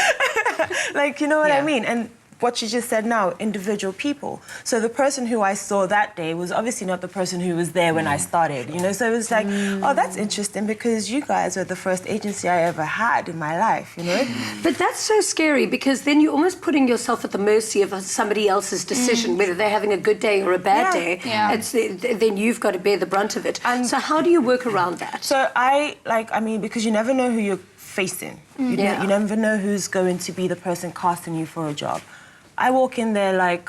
Speaker 5: Like, you know what I mean? And what you just said now, individual people. So the person who I saw that day was obviously not the person who was there when I started, you know? So it was like, oh, that's interesting because you guys are the first agency I ever had in my life, you know?
Speaker 2: But that's so scary because then you're almost putting yourself at the mercy of somebody else's decision, whether they're having a good day or a bad day.
Speaker 3: Yeah.
Speaker 2: It's then you've got to bear the brunt of it.
Speaker 5: And-
Speaker 2: so how do you work around that?
Speaker 5: So because you never know who you're facing. You never know who's going to be the person casting you for a job. I walk in there like,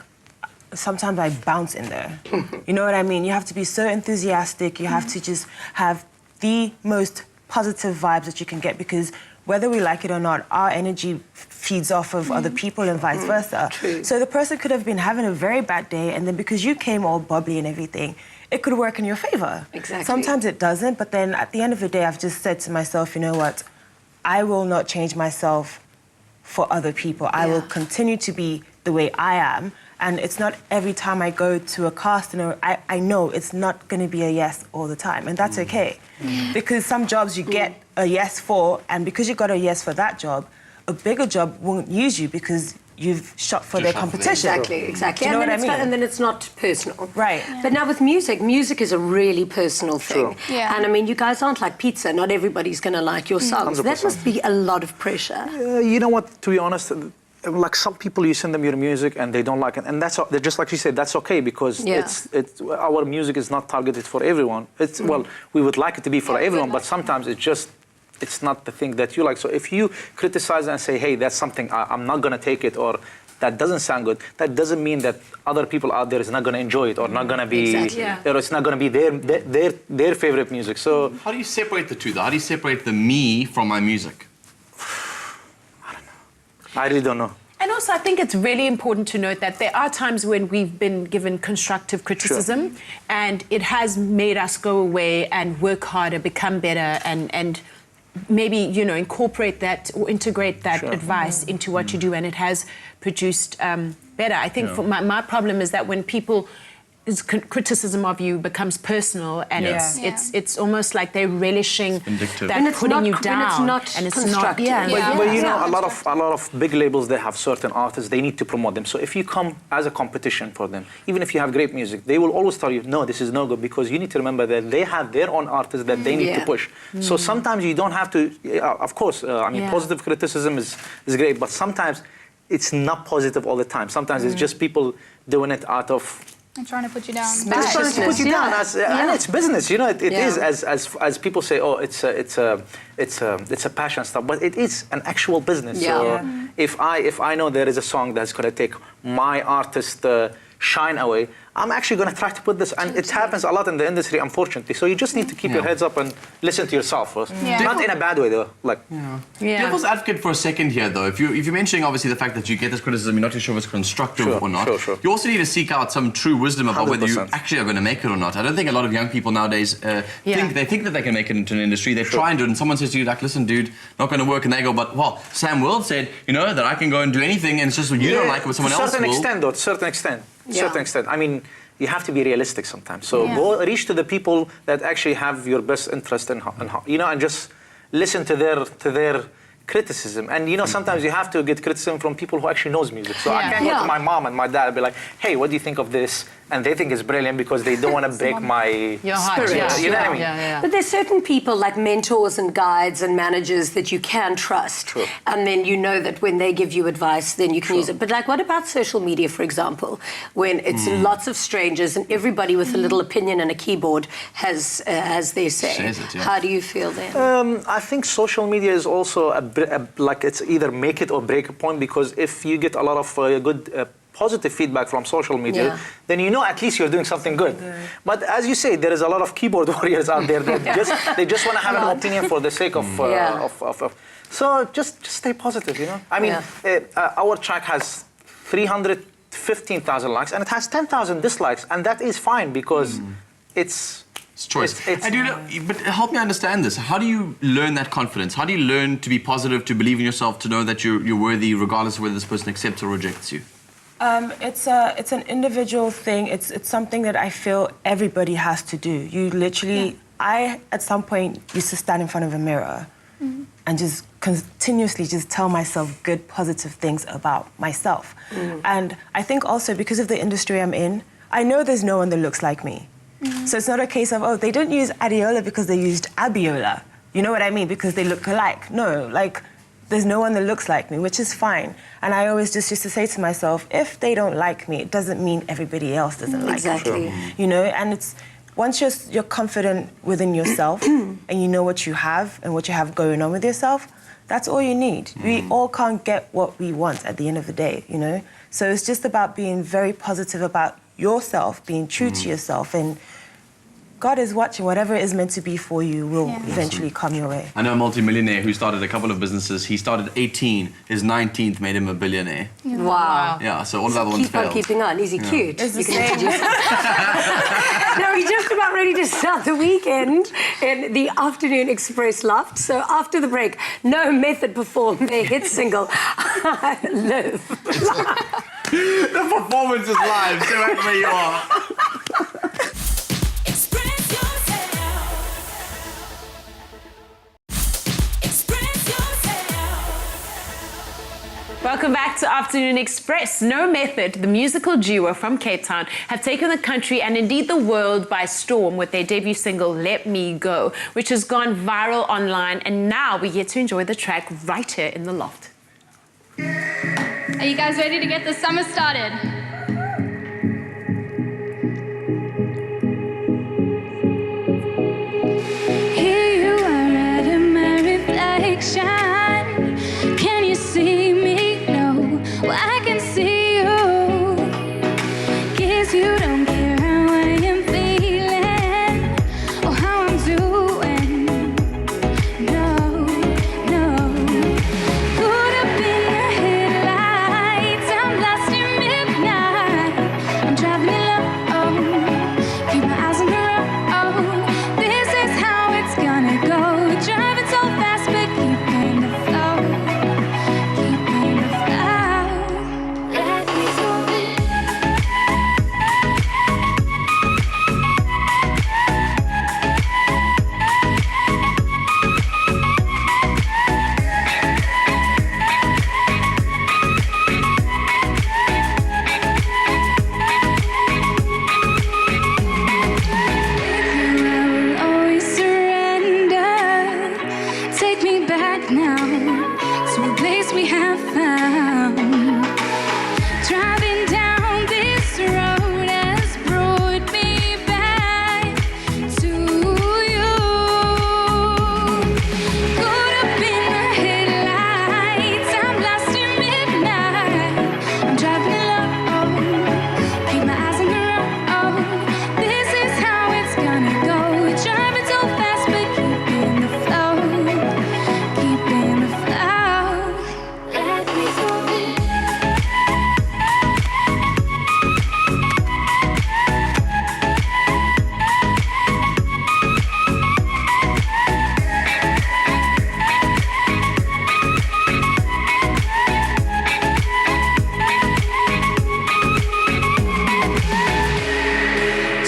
Speaker 5: sometimes I bounce in there. You know what I mean? You have to be so enthusiastic. You have to just have the most positive vibes that you can get because whether we like it or not, our energy feeds off of other people and vice versa.
Speaker 2: True.
Speaker 5: So the person could have been having a very bad day and then because you came all bubbly and everything, it could work in your favor.
Speaker 2: Exactly.
Speaker 5: Sometimes it doesn't, but then at the end of the day, I've just said to myself, you know what? I will not change myself for other people. I will continue to be the way I am. And it's not every time I go to a casting, I know it's not going to be a yes all the time. And that's okay. Because some jobs you get a yes for, and because you got a yes for that job, a bigger job won't use you because you've shot for their competition.
Speaker 2: Exactly.
Speaker 5: Do you know
Speaker 2: and,
Speaker 5: what I mean?
Speaker 2: And then it's not personal.
Speaker 5: Right.
Speaker 2: But now with music is a really personal thing.
Speaker 3: True. Yeah.
Speaker 2: And I mean, you guys aren't like pizza. Not everybody's going to like your songs. That
Speaker 4: 100%.
Speaker 2: must be a lot of pressure.
Speaker 4: You know what, to be honest, like some people, you send them your music and they don't like it, and that's just like you said, that's okay because it's our music is not targeted for everyone. It's well, we would like it to be for everyone, but sometimes it's not the thing that you like. So if you criticize and say, hey, that's something I'm not gonna take it, or that doesn't sound good, that doesn't mean that other people out there is not gonna enjoy it or not gonna be, or it's not gonna be their favorite music. So
Speaker 8: how do you separate the two though? How do you separate the me from my music?
Speaker 4: I really don't know.
Speaker 1: And also, I think it's really important to note that there are times when we've been given constructive criticism and it has made us go away and work harder, become better, and maybe, you know, incorporate that or integrate that advice into what you do, and it has produced better. I think for my problem is that when people criticism of you becomes personal, and it's almost like they're relishing that putting you down,
Speaker 2: and it's not.
Speaker 4: But you know, a lot of big labels, they have certain artists, they need to promote them. So if you come as a competition for them, even if you have great music, they will always tell you, no, this is no good, because you need to remember that they have their own artists that they need to push. So sometimes you don't have to. Of course, I mean, positive criticism is great, but sometimes it's not positive all the time. Sometimes it's just people doing it out of.
Speaker 3: I'm trying to put you down.
Speaker 4: It's just to put you down, and it's business. You know, it is as people say. Oh, it's a passion stuff, but it is an actual business. So if I know there is a song that's going to take my artist shine away, I'm actually going to try to put this, and it happens a lot in the industry, unfortunately. So you just need to keep your heads up and listen to yourself first. Not in a bad way, though. Like,
Speaker 8: Devil's advocate for a second here, though. If you're mentioning obviously the fact that you get this criticism, you're not too sure if it's constructive or not. You also need to seek out some true wisdom about 100%. Whether you actually are going to make it or not. I don't think a lot of young people nowadays think that they can make it into an industry. They try and do it, and someone says to you, like, listen, dude, not going to work, and they go, but well, Sam World said, you know, that I can go and do anything, and it's just you don't like it, but someone else will.
Speaker 4: To a certain extent. I mean, you have to be realistic sometimes. So go reach to the people that actually have your best interest in you know, and just listen to their criticism. And you know, sometimes you have to get criticism from people who actually knows music. So I can't go to my mom and my dad and be like, hey, what do you think of this? And they think it's brilliant because they don't want to break my spirit. You know what I mean?
Speaker 2: But there's certain people like mentors and guides and managers that you can trust. And then you know that when they give you advice, then you can use it. But like, what about social media, for example, when it's lots of strangers and everybody with a little opinion and a keyboard has their say? How do you feel then?
Speaker 4: I think social media is also like it's either make it or break a point, because if you get a lot of good positive feedback from social media, then you know at least you're doing something good. But as you say, there is a lot of keyboard warriors out there that they just want to have an opinion for the sake of so just stay positive, you know. I mean, our track has 315,000 likes and it has 10,000 dislikes, and that is fine because it's choice.
Speaker 8: But help me understand this. How do you learn that confidence? How do you learn to be positive, to believe in yourself, to know that you're worthy regardless of whether this person accepts or rejects you?
Speaker 5: It's an individual thing. It's something that I feel everybody has to do. You literally, I at some point used to stand in front of a mirror and just continuously just tell myself good, positive things about myself. And I think also because of the industry I'm in, I know there's no one that looks like me. So it's not a case of, oh, they didn't use Adiola because they used Abiola. You know what I mean? Because they look alike. No, like, there's no one that looks like me, which is fine. And I always just used to say to myself, if they don't like me, it doesn't mean everybody else doesn't like me. You know, and it's, once you're confident within yourself and you know what you have and what you have going on with yourself, that's all you need. We all can't get what we want at the end of the day, you know? So it's just about being very positive about yourself, being true to yourself, and God is watching. Whatever is meant to be for you will eventually come your way.
Speaker 8: I know a multimillionaire who started a couple of businesses. He started 18. His 19th made him a billionaire.
Speaker 2: Wow.
Speaker 8: Yeah, so all of the other ones failed.
Speaker 2: Keep on keeping on. Is he cute? You can introduce him. No, he's just about ready to start the weekend in the Afternoon Express loft. So after the break, No Method performed their hit single, Live.
Speaker 8: The performance is live, so right where you are.
Speaker 7: Express yourself. Express yourself.
Speaker 1: Welcome back to Afternoon Express. No Method, the musical duo from Cape Town, have taken the country and indeed the world by storm with their debut single, Let Me Go, which has gone viral online, and now we get to enjoy the track right here in the loft.
Speaker 3: Are you guys ready to get the summer started? Here you are at my reflection. Can you see me? No, well, I can see you. Guess you don't care how I am feeling or how I'm doing. No, no. Caught up in the headlights, I'm lost in midnight. I'm driving alone, keep my eyes on the road. This is how it's gonna go. Driving so fast, but keeping the flow, keeping the flow. Let me go. I will always surrender. Take me back now to a place we have found. Driving down this road has brought me back to you. Caught up in the headlights, I'm lost in midnight. I'm driving alone, keep my eyes on the road. This is how it's gonna go. Driving so fast, but keeping the flow, keeping the flow. Let me go.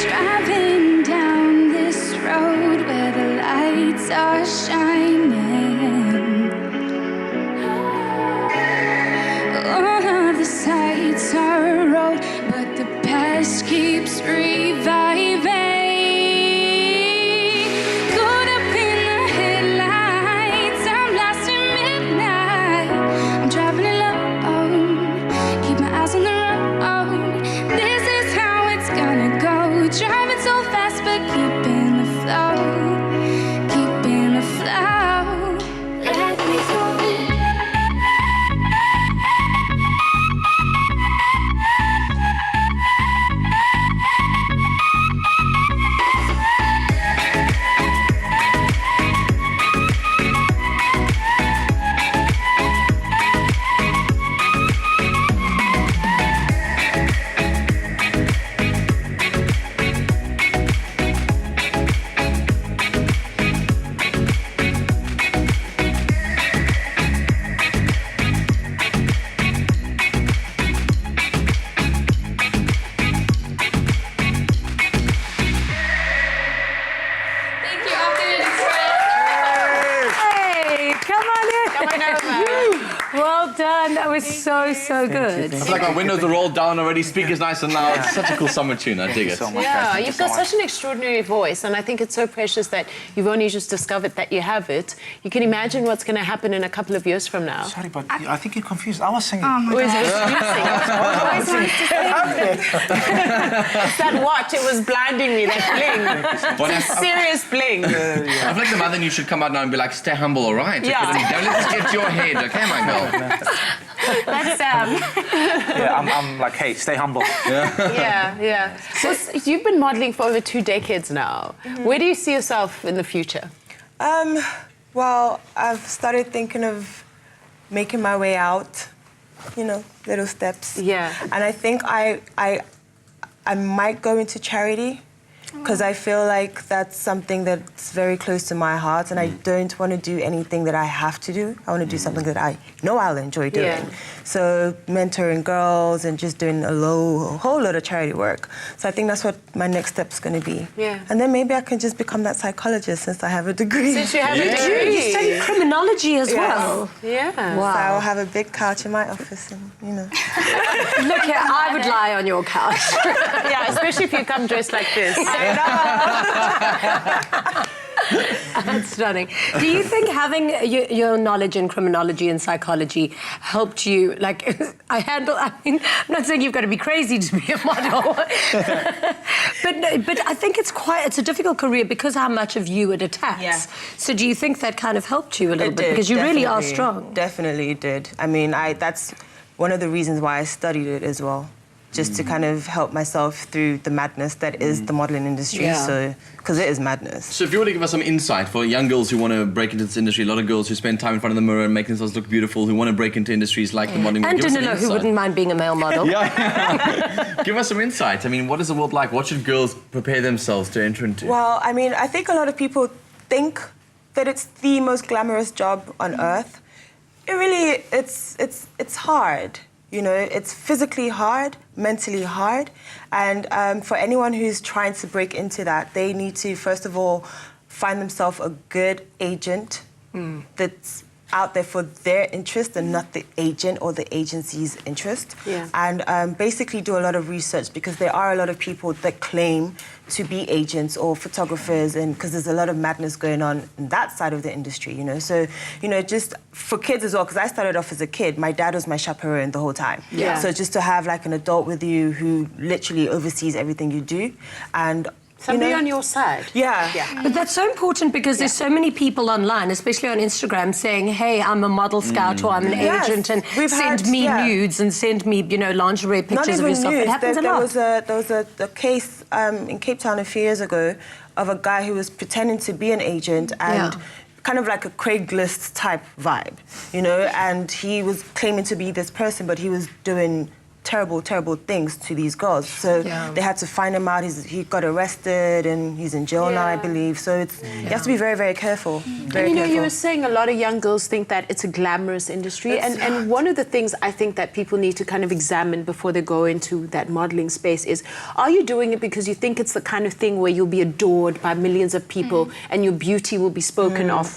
Speaker 3: Driving down this road where the lights are shining. All of the sights are old, but the past keeps reviving. Caught up in the headlights, I'm lost in midnight. I'm driving alone, keep my eyes on the road. This is how it's gonna go. Driving so fast, but keeping the flow, keeping the flow. Let me go. Thank you, Afternoon Express.
Speaker 2: Hey, come on in. Well done. That was so good.
Speaker 8: It's like our windows are rolled down already, speakers nice and loud. It's such a cool summer tune, I dig it.
Speaker 4: So much, guys.
Speaker 1: Yeah,
Speaker 4: Thank you
Speaker 1: you've
Speaker 4: so
Speaker 1: got
Speaker 4: much.
Speaker 1: such an extraordinary voice, and I think it's so precious that you've only just discovered that you have it. You can imagine what's going to happen in a couple of years from now.
Speaker 4: Sorry, but I think you're confused. I was singing.
Speaker 1: Or is it you sing? It's that watch, it was blinding me, that bling.
Speaker 8: Well,
Speaker 1: It's a serious bling.
Speaker 8: I feel like the mother you should come out now and be like, stay humble, all right?
Speaker 1: Yeah.
Speaker 8: Don't let this get to your head, okay, my girl?
Speaker 1: That's
Speaker 4: Yeah, I'm like, hey, stay humble.
Speaker 1: yeah. So you've been modeling for over 2 decades now. Where do you see yourself in the future?
Speaker 5: Well, I've started thinking of making my way out, little steps.
Speaker 1: Yeah.
Speaker 5: And I think I might go into charity because I feel like that's something that's very close to my heart, and I don't want to do anything that I have to do. I want to do something that I know I'll enjoy doing.
Speaker 1: Yeah.
Speaker 5: So mentoring girls and just doing a whole lot of charity work. So I think that's what my next step's going to be.
Speaker 1: Yeah.
Speaker 5: And then maybe I can just become that psychologist since I have a degree.
Speaker 1: Since you have a
Speaker 2: You
Speaker 1: degree.
Speaker 2: studied criminology as
Speaker 5: Yes.
Speaker 2: well.
Speaker 1: Yeah.
Speaker 5: So I'll have a big couch in my office and,
Speaker 2: Look here, I would lie on your couch.
Speaker 1: Yeah, especially if you come dressed like this.
Speaker 2: That's stunning. Do you think having your knowledge in criminology and psychology helped you? Like, I mean, I'm not saying you've got to be crazy to be a model, but I think it's a difficult career because how much of you it attacks.
Speaker 5: Yeah.
Speaker 2: So do you think that kind of helped you a little
Speaker 5: It
Speaker 2: bit?
Speaker 5: did,
Speaker 2: Because you really are
Speaker 5: definitely.
Speaker 2: strong.
Speaker 5: Definitely did. I mean, that's one of the reasons why I studied it as well. Just to kind of help myself through the madness that is the modeling industry.
Speaker 2: Yeah.
Speaker 5: So, because it is madness.
Speaker 8: So if you want to give us some insight for young girls who want to break into this industry, a lot of girls who spend time in front of the mirror and making themselves look beautiful, who want to break into industries like the modeling.
Speaker 2: And
Speaker 8: give us some
Speaker 2: Danilo, who
Speaker 8: insight.
Speaker 2: wouldn't mind being a male model.
Speaker 8: Yeah. Give us some insight. I mean, what is the world like? What should girls prepare themselves to enter into?
Speaker 5: Well, I mean, I think a lot of people think that it's the most glamorous job on earth. It really, it's hard. You know, it's physically hard, mentally hard, and for anyone who's trying to break into that, they need to first of all find themselves a good agent that's out there for their interest and not the agent or the agency's interest.
Speaker 1: Yeah.
Speaker 5: And basically do a lot of research because there are a lot of people that claim to be agents or photographers, and because there's a lot of madness going on that side of the industry, you know. So, you know, just for kids as well, because I started off as a kid, my dad was my chaperone the whole time.
Speaker 1: Yeah.
Speaker 5: So just to have like an adult with you who literally oversees everything you do, and
Speaker 1: Somebody
Speaker 5: you know,
Speaker 1: on your side.
Speaker 5: Yeah.
Speaker 2: But that's so important because there's so many people online, especially on Instagram, saying, hey, I'm a model scout or I'm an
Speaker 5: Yes,
Speaker 2: agent, and
Speaker 5: we've
Speaker 2: send
Speaker 5: had-
Speaker 2: me
Speaker 5: yeah.
Speaker 2: nudes and send me, you know, lingerie
Speaker 5: Not
Speaker 2: pictures of
Speaker 5: even
Speaker 2: yourself.
Speaker 5: news.
Speaker 2: It happens
Speaker 5: there
Speaker 2: a lot.
Speaker 5: was a case in Cape Town a few years ago of a guy who was pretending to be an agent and kind of like a Craigslist type vibe, you know, and he was claiming to be this person, but he was doing terrible things to these girls. So they had to find him out. He got arrested and he's in jail now, I believe. So you have to be very careful. Very
Speaker 1: And you know,
Speaker 5: careful.
Speaker 1: you were saying a lot of young girls think that it's a glamorous industry. And one of the things I think that people need to kind of examine before they go into that modeling space is, are you doing it because you think it's the kind of thing where you'll be adored by millions of people and your beauty will be spoken of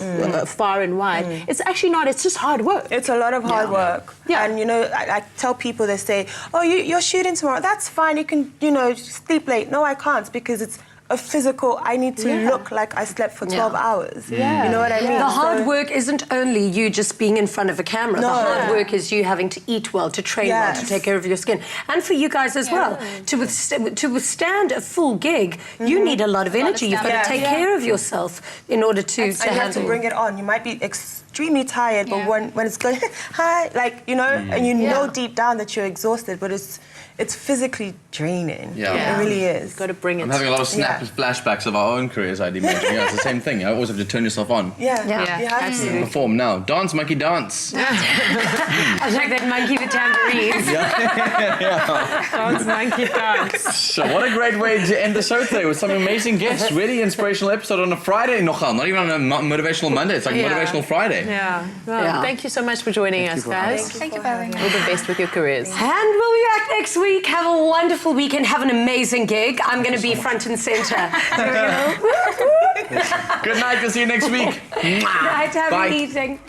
Speaker 1: far and wide? It's actually not. It's just hard work.
Speaker 5: It's a lot of hard work.
Speaker 1: Yeah.
Speaker 5: And, you know, I tell people, they say, oh, you're shooting tomorrow. That's fine. You can, you know, sleep late. No, I can't because it's a physical, I need to look like I slept for 12 hours.
Speaker 1: Yeah.
Speaker 5: You know what I mean?
Speaker 2: The hard
Speaker 5: So-
Speaker 2: work isn't only you just being in front of a camera.
Speaker 5: No.
Speaker 2: The hard work is you having to eat well, to train well, to
Speaker 5: Yes.
Speaker 2: take care of your skin. And for you guys as well. To withstand a full gig, you need a lot of energy. You've got
Speaker 5: stamina.
Speaker 2: to take care of yourself in order to
Speaker 5: And you have to
Speaker 2: handle.
Speaker 5: bring it on. You might be extremely tired, but when it's going, hi, like, you know, and you know deep down that you're exhausted, but it's physically draining.
Speaker 8: Yeah.
Speaker 5: It really is.
Speaker 1: Got to bring it.
Speaker 8: I'm having a lot of flashbacks of our own careers, I'd imagine. Yeah, it's the same thing. You always have to turn yourself on.
Speaker 5: Yeah, you have to.
Speaker 8: Perform now. Dance, monkey, dance.
Speaker 2: I like that monkey with tambourines.
Speaker 1: Dance, monkey, dance.
Speaker 8: So what a great way to end the show today with some amazing guests. Really inspirational episode on a Friday, nogal. Not even on a motivational Monday. It's like motivational Friday.
Speaker 1: Yeah. Well,
Speaker 2: Yeah.
Speaker 1: Thank you so much for joining us, guys.
Speaker 3: Thank you for having me.
Speaker 1: All the best with your careers.
Speaker 2: And we'll be back next week. Have a wonderful weekend. Have an amazing gig. I'm going to be front and center.
Speaker 8: Good night. We'll see you next week.
Speaker 2: Night, have
Speaker 8: Bye.
Speaker 2: an evening.